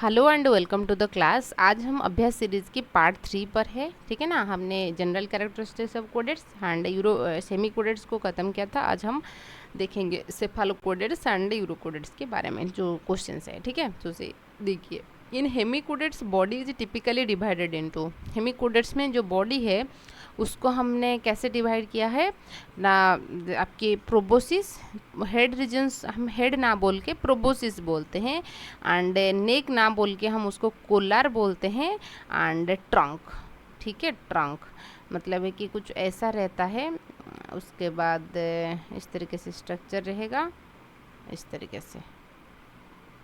Hello and welcome to the class. आज हम अभ्यास सीरीज की पार्ट 3 पर है। ठीक है ना। हमने general characteristics of कोडेट्स and euro semi कोडेट्स को ख़त्म किया था। आज हम देखेंगे सेफालोकोडेट्स एंड यूरोकोडेट्स के बारे में जो क्वेश्चंस है। ठीक है, तो उसे देखिए। In hemichordates body is typically divided into. Hemichordates में जो बॉडी है उसको हमने कैसे डिवाइड किया है ना, आपके प्रोबोसिस हेड रीजन्स, हम हेड ना बोल के प्रोबोसिस बोलते हैं, एंड नेक ना बोल के हम उसको कोलार बोलते हैं, एंड ट्रंक। ठीक है, ट्रंक मतलब है कि कुछ ऐसा रहता है। उसके बाद इस तरीके से स्ट्रक्चर रहेगा, इस तरीके से।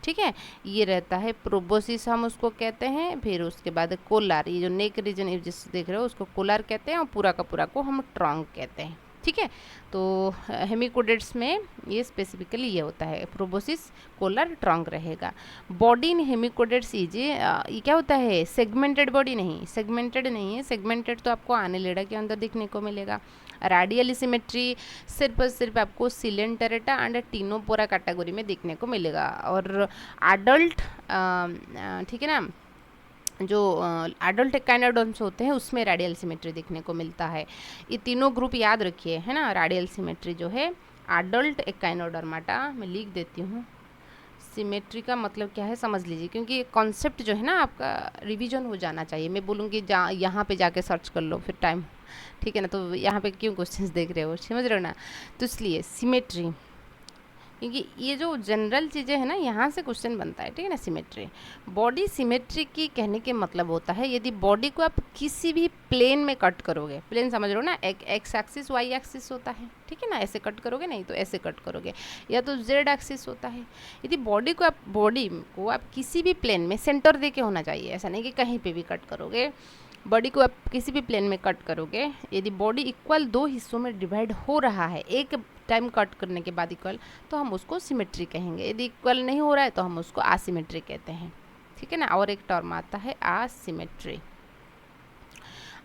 ठीक है, ये रहता है प्रोबोसिस, हम उसको कहते हैं। फिर उसके बाद कोलार, ये जो नेक रीजन जिस देख रहे हो उसको कोलार कहते हैं, और पूरा का पूरा को हम ट्रंक कहते हैं। ठीक है, तो हेमिकोडेट्स में ये स्पेसिफिकली ये होता है, प्रोबोसिस कोलर ट्रंक रहेगा। बॉडी इन हेमिकोडेट्स ये क्या होता है, सेगमेंटेड बॉडी नहीं, सेगमेंटेड नहीं है। सेगमेंटेड तो आपको आनेलिडा के अंदर देखने को मिलेगा। रेडियल सिमेट्री सिर्फ और सिर्फ आपको सिलेंटेरेटा एंड टीनोपोरा कैटेगरी में देखने को मिलेगा। और एडल्ट, ठीक है ना, जो एडल्ट एकाइनोडर्म्स होते हैं उसमें रेडियल सिमेट्री देखने को मिलता है। ये तीनों ग्रुप याद रखिए, है ना। रेडियल सिमेट्री जो है एडल्ट एकाइनोडर्माटा, मैं लिख देती हूँ। सिमेट्री का मतलब क्या है समझ लीजिए, क्योंकि कॉन्सेप्ट जो है ना आपका रिवीजन हो जाना चाहिए। मैं बोलूँगी यहाँ पे जाके सर्च कर लो, फिर टाइम, ठीक है ना। तो यहाँ पे क्यों क्वेश्चंस देख रहे हो, समझ रहे हो ना। तो इसलिए सिमेट्री, क्योंकि ये जो जनरल चीज़ें हैं ना यहाँ से क्वेश्चन बनता है। ठीक है ना। सिमेट्री, बॉडी सिमेट्री की कहने के मतलब होता है यदि बॉडी को आप किसी भी प्लेन में कट करोगे, प्लेन समझ रहे हो ना, एक एक्स एक्सिस वाई एक्सिस होता है। ठीक है ना, ऐसे कट करोगे, नहीं तो ऐसे कट करोगे, या तो जेड एक्सिस होता है। यदि बॉडी को आप किसी भी प्लेन में सेंटर दे के होना चाहिए, ऐसा नहीं कि कहीं पर भी कट करोगे। बॉडी को आप किसी भी प्लेन में कट करोगे, यदि बॉडी इक्वल दो हिस्सों में डिवाइड हो रहा है एक टाइम कट करने के बाद इक्वल, तो हम उसको सिमेट्री कहेंगे। यदि इक्वल नहीं हो रहा है तो हम उसको आसिमेट्री कहते हैं। ठीक है ना। और एक टर्म आता है आसिमेट्री।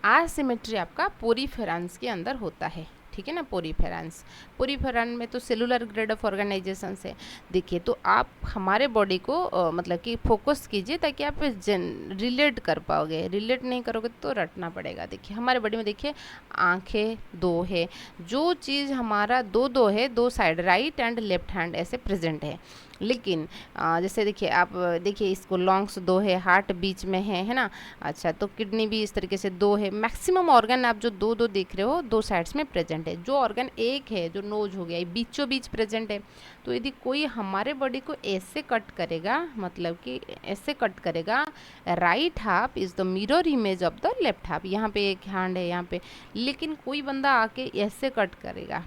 आसिमेट्री आपका पोरीफेरेंस के अंदर होता है। ठीक है ना। पोरीफेरन में तो सेलुलर ग्रेड ऑफ ऑर्गेनाइजेशन है। देखिए, तो आप हमारे बॉडी को मतलब कि फोकस कीजिए ताकि आप रिलेट कर पाओगे। रिलेट नहीं करोगे तो रटना पड़ेगा। देखिए हमारे बॉडी में देखिए आंखें दो है, जो चीज़ हमारा दो है, दो side right and left hand ऐसे प्रेजेंट है। लेकिन जैसे देखिए आप देखिए इसको लॉन्ग्स दो है, हार्ट बीच में है ना। अच्छा, तो किडनी भी इस तरीके से दो है। मैक्सिमम ऑर्गन आप जो दो देख रहे हो दो साइड्स में प्रेजेंट है। जो ऑर्गन एक है, जो नोज हो गया, ये बीचों बीच प्रेजेंट है। तो यदि कोई हमारे बॉडी को ऐसे कट करेगा, मतलब कि ऐसे कट करेगा, right half is the mirror image of the left half. यहाँ पे एक हैंड है यहाँ पे, लेकिन कोई बंदा आके ऐसे कट करेगा,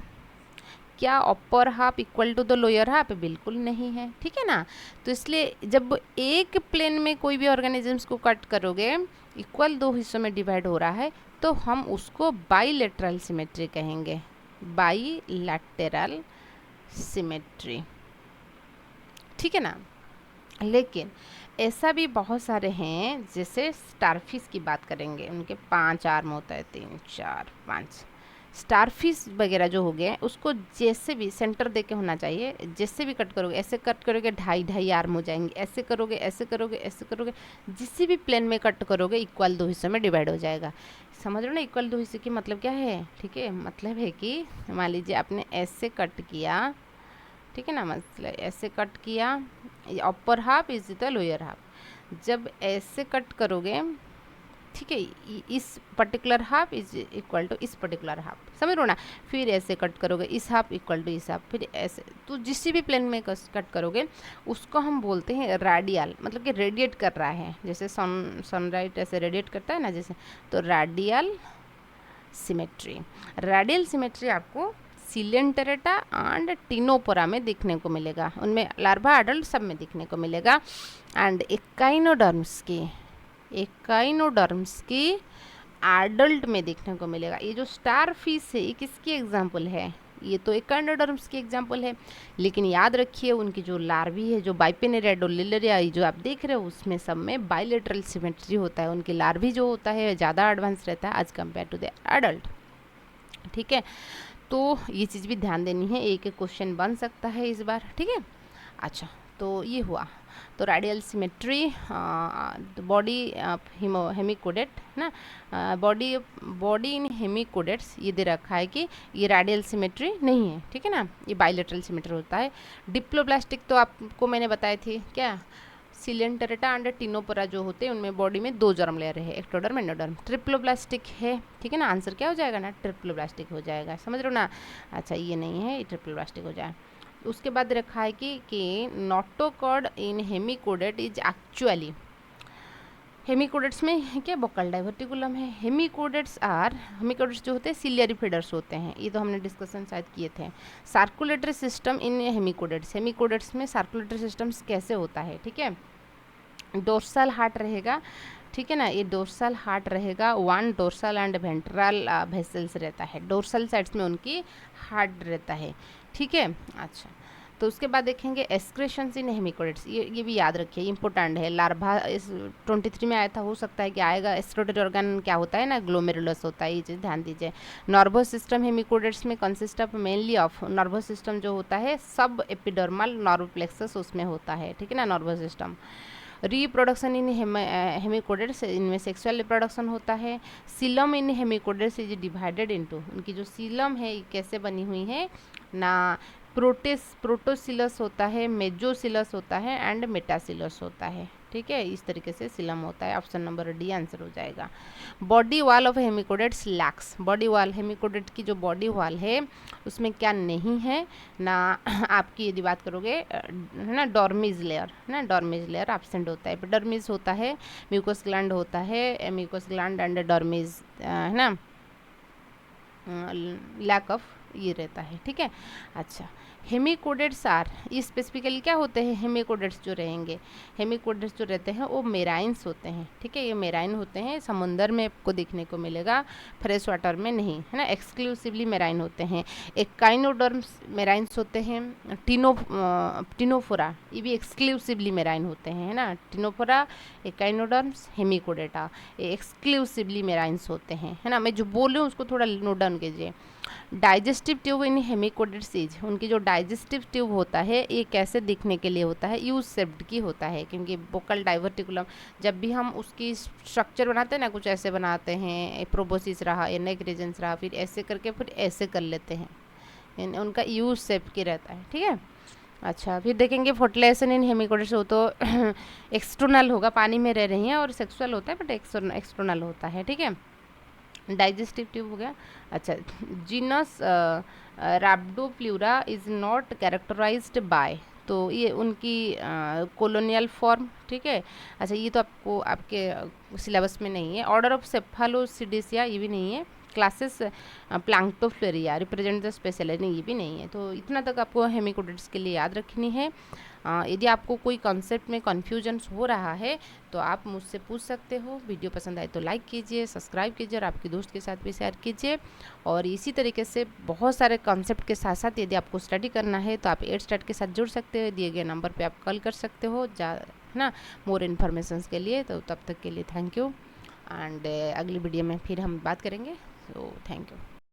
क्या upper half equal to the lower half? बिल्कुल नहीं है। ठीक है ना। तो इसलिए जब एक प्लेन में कोई भी ऑर्गेनिजम्स को कट करोगे, इक्वल दो हिस्सों में डिवाइड हो रहा है, तो हम उसको बाईलेटरल सिमेट्री कहेंगे। बाईलेटरल सिमेट्री, ठीक है ना। लेकिन ऐसा भी बहुत सारे हैं, जैसे स्टारफिश की बात करेंगे, उनके 5 आर्म होता है, 3 4 5। स्टारफिश वगैरह जो हो गए उसको जैसे भी सेंटर दे के होना चाहिए। जैसे भी कट करोगे, ऐसे कट करोगे 2.5 आर्म हो जाएंगे, ऐसे करोगे ऐसे करोगे ऐसे करोगे, जिस भी प्लेन में कट करोगे इक्वल दो हिस्सों में डिवाइड हो जाएगा। समझ रहे हो ना। इक्वल दो हिस्से की मतलब क्या है? ठीक है, मतलब है कि मान लीजिए आपने ऐसे कट किया, ठीक है ना, मतलब ऐसे कट किया, upper half is the lower half. जब ऐसे कट करोगे, ठीक है, इस particular half is equal to इस पर्टिकुलर हाफ, समझ लो ना। फिर ऐसे कट करोगे, इस हाफ इक्वल टू इस हाफ, फिर ऐसे। तो जिस भी प्लेन में कट करोगे उसको हम बोलते हैं रेडियल, मतलब कि रेडिएट कर रहा है, जैसे सनलाइट ऐसे रेडिएट करता है ना, जैसे। तो रेडियल सिमेट्री, रेडियल सिमेट्री आपको सिलेंटेरेटा एंड टीनोपोरा में देखने को मिलेगा। उनमें लार्वा एडल्ट सब में देखने को मिलेगा। एंड एकाइनोडर्म्स की एडल्ट में देखने को मिलेगा। ये जो स्टार फिश है ये किसकी एग्जाम्पल है? ये तो एकाइनोडर्म्स की एग्जाम्पल है। लेकिन याद रखिए उनकी जो लार्वी है, जो बाइपेनेरेडोलिलरिया जो आप देख रहे हो, उसमें सब में बाइलेटरल सिमेट्री होता है। उनकी लार्वी जो होता है ज़्यादा एडवांस रहता है as compare to the adult. ठीक है, तो ये चीज़ भी ध्यान देनी है, एक क्वेश्चन बन सकता है इस बार। ठीक है, अच्छा, तो ये हुआ। तो रेडियल सिमेट्री बॉडी हेमिकोडेट ना, बॉडी इन हेमिकोडेट्स ये दे रखा है कि ये रेडियल सिमेट्री नहीं है, ठीक है ना, ये बाइलेटरल सिमेट्री होता है। डिप्लोब्लास्टिक तो आपको मैंने बताए थे क्या, सिलेंटरेटा एंड टिनोपोरा जो होते हैं उनमें बॉडी में 2 जर्म लेयर है, एक्टोडर्म एंडोडर्म। ट्रिप्लोब्लास्टिक है, ठीक है ना, आंसर क्या हो जाएगा ना, ट्रिप्लोब्लास्टिक हो जाएगा, समझ रहे हो ना। अच्छा ये नहीं है, ये ट्रिप्लोब्लास्टिक हो जाए। उसके बाद रखा है कि notochord in hemichordate is actually, hemichordates में क्या बॉकल डाइवर्टिकुलम है। हेमिकोडेट्स जो होते हैं सिलियरी फीडर्स होते हैं, ये तो हमने डिस्कशन शायद किए थे। सर्कुलेटरी सिस्टम इन हेमिकोडेट्स में सर्कुलेटरी सिस्टम्स कैसे होता है, ठीक है। डोर्सल हार्ट रहेगा, ठीक है ना, ये डोर्सल हार्ट रहेगा, 1 डोर्सल एंड वेंट्रल वेसल्स रहता है, डोर्सल साइड्स में उनकी हार्ट रहता है, ठीक है। अच्छा तो उसके बाद देखेंगे एक्सक्रेशंस इन हेमिकोडेट्स, ये भी याद रखिए, इंपॉर्टेंट है। लार्वा इस 23 में आया था, हो सकता है कि आएगा। एक्सक्रीटरी ऑर्गन क्या होता है ना, ग्लोमेरुलस होता है, ये चीज़ ध्यान दीजिए। नर्वस सिस्टम हेमिकोडेट्स में consist of mainly of, nervous system जो होता है सब एपिडर्मल नर्व प्लेक्सस उसमें होता है, ठीक है ना, नर्वस सिस्टम। रिप्रोडक्शन इन हेमिकोडेट्स, इनमें सेक्सुअल रिप्रोडक्शन होता है। सीलम इन हेमिकोडेट्स इज डिवाइडेड इनटू, उनकी जो सीलम है ये कैसे बनी हुई है ना, प्रोटोसिलस होता है, मेजोसिलस होता है एंड मेटासिलस होता है, ठीक है, इस तरीके से सिलम होता है। ऑप्शन नंबर डी आंसर हो जाएगा। Body wall of hemichordates lacks, body wall hemichordate की जो बॉडी वॉल है उसमें क्या नहीं है ना, आपकी यदि बात करोगे है ना, डॉर्मिज लेयर है ना, डॉर्मिज लेयर एब्सेंट होता है। एपिडर्मिस होता है, म्यूकोस ग्लैंड होता है, म्यूकोस ग्लैंड एंड डॉर्मिज है ना, लैक ऑफ ये रहता है, ठीक है। अच्छा हेमिकोडेट्स आर, ये स्पेसिफिकली क्या होते हैं, हेमिकोडेट्स जो रहेंगे, हेमिकोडेट्स जो रहते हैं वो मेराइन्स होते हैं, ठीक है, ये मेराइन होते हैं, समुंदर में आपको देखने को मिलेगा, फ्रेश वाटर में नहीं, है ना, एक्सक्लूसिवली मेराइन होते हैं। एकाइनोडर्म्स मेराइन्स होते हैं। टिनोफोरा ये भी एक्सक्लूसिवली मेराइन होते हैं, है ना, टिनोफोरा, एकाइनोडर्म्स, हेमिकोडेटा ये एक्सक्लूसिवली मेराइन्स होते हैं, है ना। मैं जो बोल रही हूँ उसको थोड़ा नोट डाउन कीजिए। डाइजेस्टिव ट्यूब इन हेमिकोडेट्स इज, उनकी जो डाइजेस्टिव ट्यूब होता है ये कैसे दिखने के लिए होता है, यू शेप्ड की होता है, क्योंकि बोकल डाइवर्टिकुलम जब भी हम उसकी स्ट्रक्चर बनाते हैं ना, कुछ ऐसे बनाते हैं, प्रोबोसिस रहा, नेक रीजन्स रहा, फिर ऐसे करके फिर ऐसे कर लेते हैं, उनका यू शेप की रहता है, ठीक है। अच्छा फिर देखेंगे फर्टिलाइजेशन इन हेमिकोडेट्स हो तो एक्सटर्नल होगा, पानी में रह रही हैं, और सेक्सुअल होता है बट एक्सटर्नल होता है, ठीक है। डाइजेस्टिव ट्यूब हो गया। अच्छा genus Rhabdopleura is not characterized by, तो ये उनकी कॉलोनियल फॉर्म, ठीक है। अच्छा ये तो आपको आपके सिलेबस में नहीं है। ऑर्डर ऑफ सेफालोसिडिसिया ये भी नहीं है। क्लासेस प्लैंक्टोफ्लोरिया रिप्रेजेंट द स्पेशल, नहीं ये भी नहीं है। तो इतना तक आपको हेमिकोडेट्स के लिए याद रखनी है। यदि आपको कोई कॉन्सेप्ट में कन्फ्यूजन हो रहा है तो आप मुझसे पूछ सकते हो। वीडियो पसंद आए तो लाइक कीजिए, सब्सक्राइब कीजिए और आपके दोस्त के साथ भी शेयर कीजिए। और इसी तरीके से बहुत सारे कॉन्सेप्ट के साथ साथ यदि आपको स्टडी करना है तो आप एड स्टार्ट के साथ जुड़ सकते हो। दिए गए नंबर पे आप कॉल कर सकते हो है ना, मोर इन्फॉर्मेशन के लिए। तो तब तक के लिए थैंक यू, एंड अगली वीडियो में फिर हम बात करेंगे। So thank you.